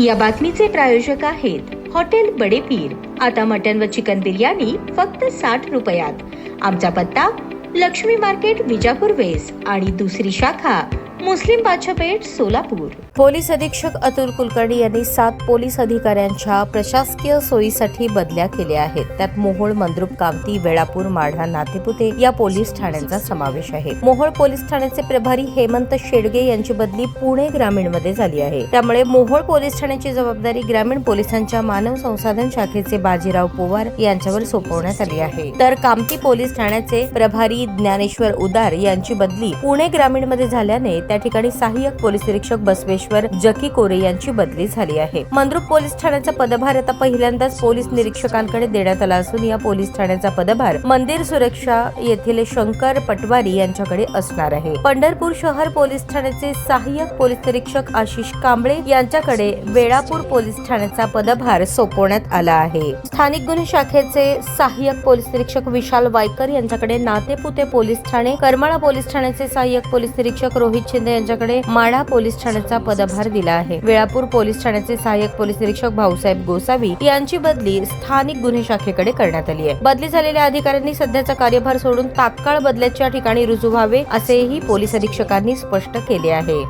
या बातमीचे प्रायोजक आहेत हॉटेल बडे पीर। आता मटन व चिकन बिर्याणी फक्त 60 रुपयात। आमचा पत्ता लक्ष्मी मार्केट विजापूर वेस्ट आणि दुसरी शाखा मुस्लिम बादशाहपेठ सोलापूर। पोलीस अधीक्षक अतुल कुलकर्णी यांनी 7 पोलीस अधिकाऱ्यांच्या प्रशासकीय सोयीसाठी बदल्या केल्या आहेत। त्यात मोहोळ, मंद्रुप, कामती, वेळापूर, माढा, नातेपुते या पोलीस ठाण्यांचा समावेश आहे। मोहोळ पोलीस ठाण्याचे प्रभारी हेमंत शेडगे यांची बदली पुणे ग्रामीण मध्ये झाली आहे। त्यामुळे मोहोळ पोलीस ठाण्याची जबाबदारी ग्रामीण पोलिसांच्या मानव संसाधन शाखेचे बाजीराव पोवार यांच्यावर सोपवण्यात आली आहे। तर कामती पोलीस ठाण्याचे प्रभारी ज्ञानेश्वर उदार यांची बदली पुणे ग्रामीण मध्ये झाल्याने त्या ठिकाणी सहाय्यक पोलीस निरीक्षक बसवेश्वर जकी कोरे यांची बदली झाली आहे। मंद्रुप पोलीस ठाण्याचा पदभार आता पहिल्यांदाच पोलीस निरीक्षकांकडे देण्यात आला असून या पोलीस ठाण्याचा पदभार मंदिर सुरक्षा येथील शंकर पटवारी यांच्याकडे असणार आहे। पंढरपूर शहर पोलीस ठाण्याचे सहाय्यक पोलीस निरीक्षक आशिष कांबळे यांच्याकडे वेळापूर पोलीस ठाण्याचा पदभार सोपवण्यात आला आहे। स्थानिक गुन्हे शाखेचे सहाय्यक पोलीस निरीक्षक विशाल वायकर यांच्याकडे नातेपुते पोलीस ठाणे, करमाळा पोलीस ठाण्याचे सहाय्यक पोलीस निरीक्षक रोहित शिंदे यांच्याकडे माढा पोलीस ठाण्याचा पदभार दिला आहे। वेळापूर पोलीस ठाण्याचे सहाय्यक पोलीस निरीक्षक भाऊसाहेब गोसावी यांची बदली स्थानिक गुन्हे शाखेकडे करण्यात आली आहे। बदली झालेल्या अधिकाऱ्यांनी सध्याचा कार्यभार सोडून तात्काळ बदल्याच्या ठिकाणी रुजू व्हावे असेही पोलीस अधीक्षकांनी स्पष्ट केले आहे।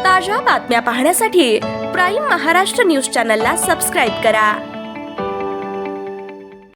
ताज्या बातम्या पाहण्यासाठी प्राईम महाराष्ट्र न्यूज चॅनलला सबस्क्राईब करा।